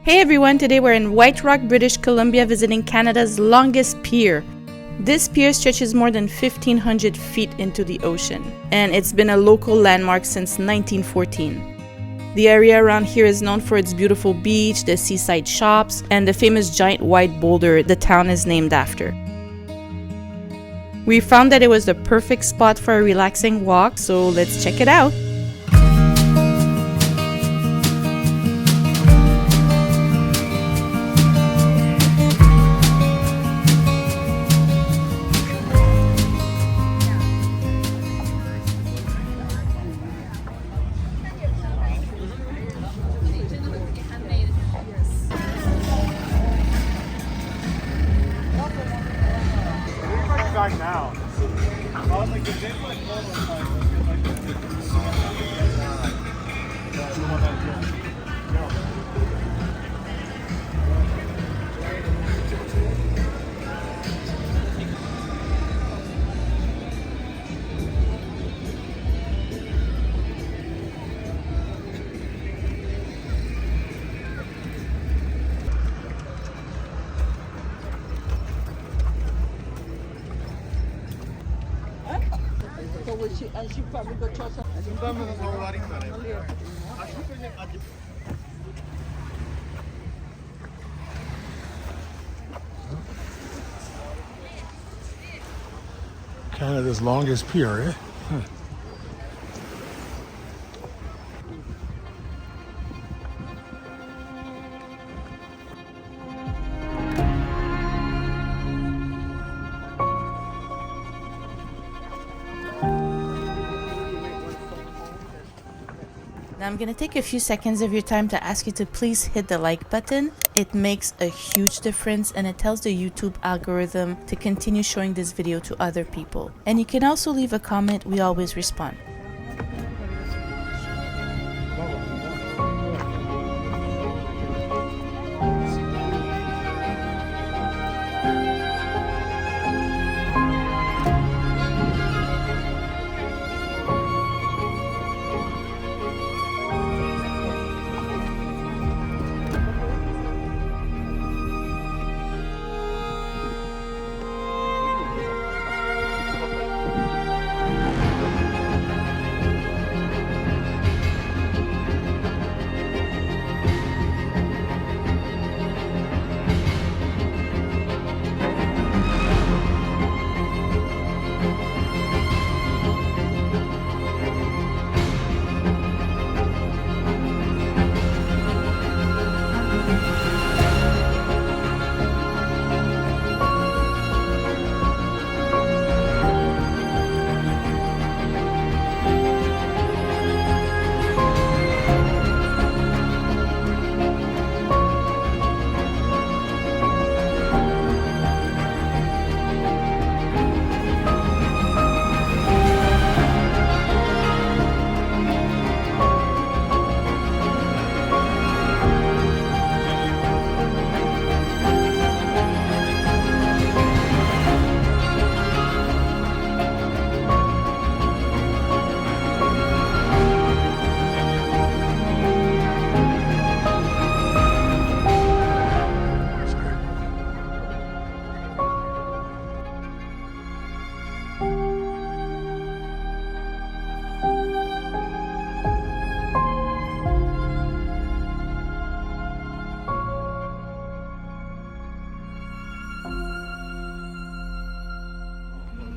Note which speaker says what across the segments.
Speaker 1: Hey everyone, today we're in White Rock, British Columbia visiting Canada's longest pier. This pier stretches more than 1,500 feet into the ocean, and it's been a local landmark since 1914. The area around here is known for its beautiful beach, the seaside shops, and the famous giant white boulder the town is named after. We found that it was the perfect spot for a relaxing walk, so let's check it out.
Speaker 2: Back now. I was like, Canada's longest pier, eh? Huh.
Speaker 1: Now I'm going to take a few seconds of your time to ask you to please hit the like button. It makes a huge difference and it tells the YouTube algorithm to continue showing this video to other people. And you can also leave a comment, we always respond.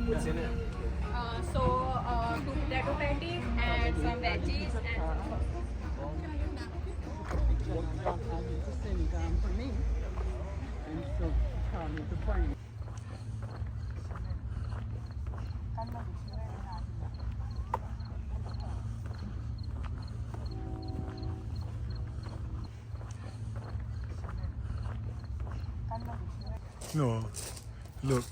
Speaker 2: What's in it?
Speaker 3: Two potato patties and some veggies and
Speaker 2: No, look.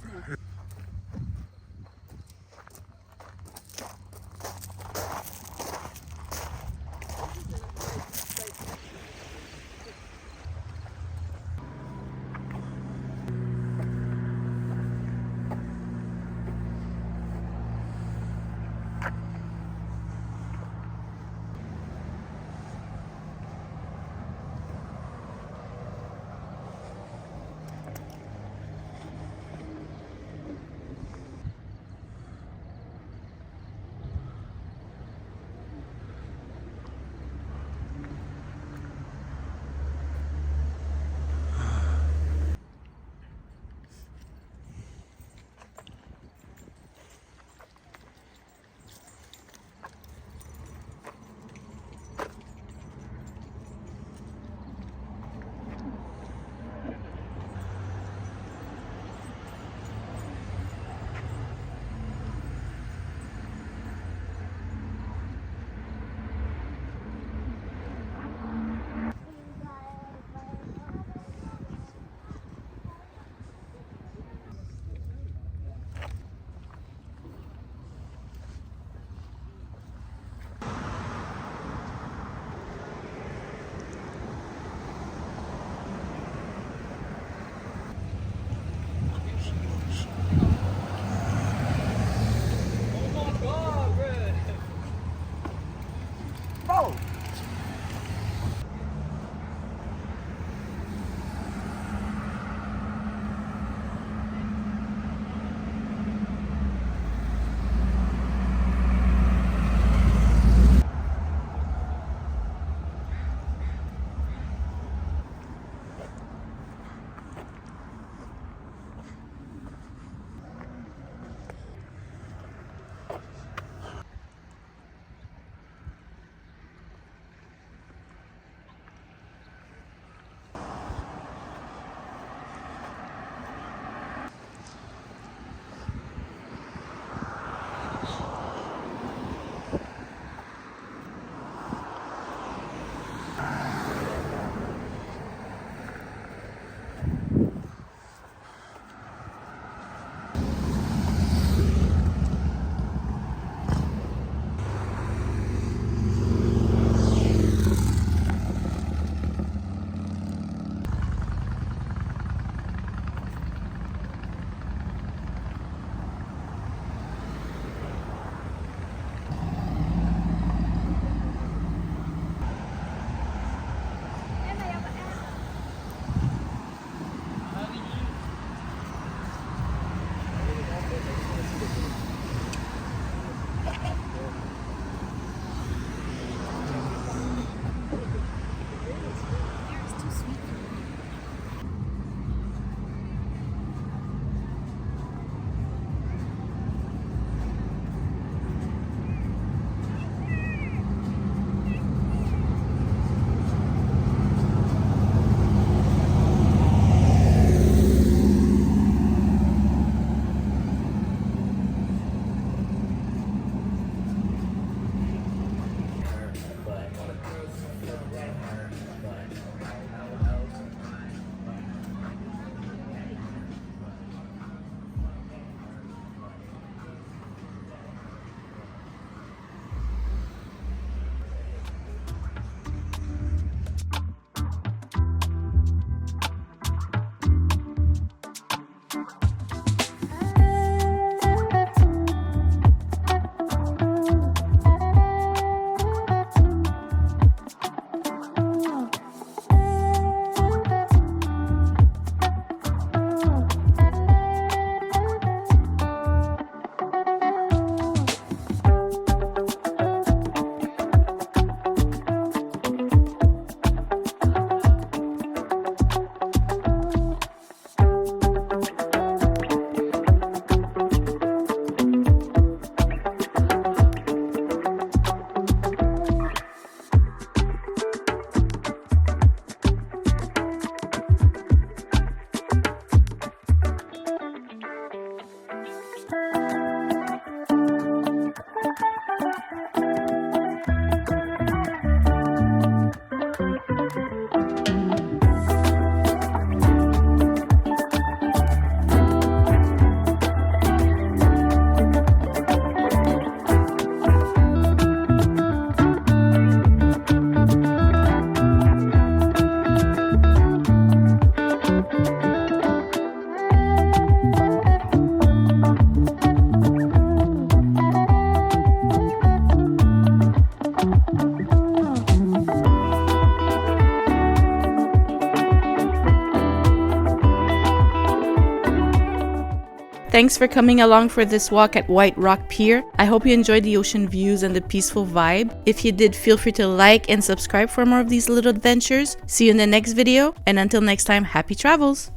Speaker 1: Thanks for coming along for this walk at White Rock Pier. I hope you enjoyed the ocean views and the peaceful vibe. If you did, feel free to like and subscribe for more of these little adventures. See you in the next video, and until next time, happy travels!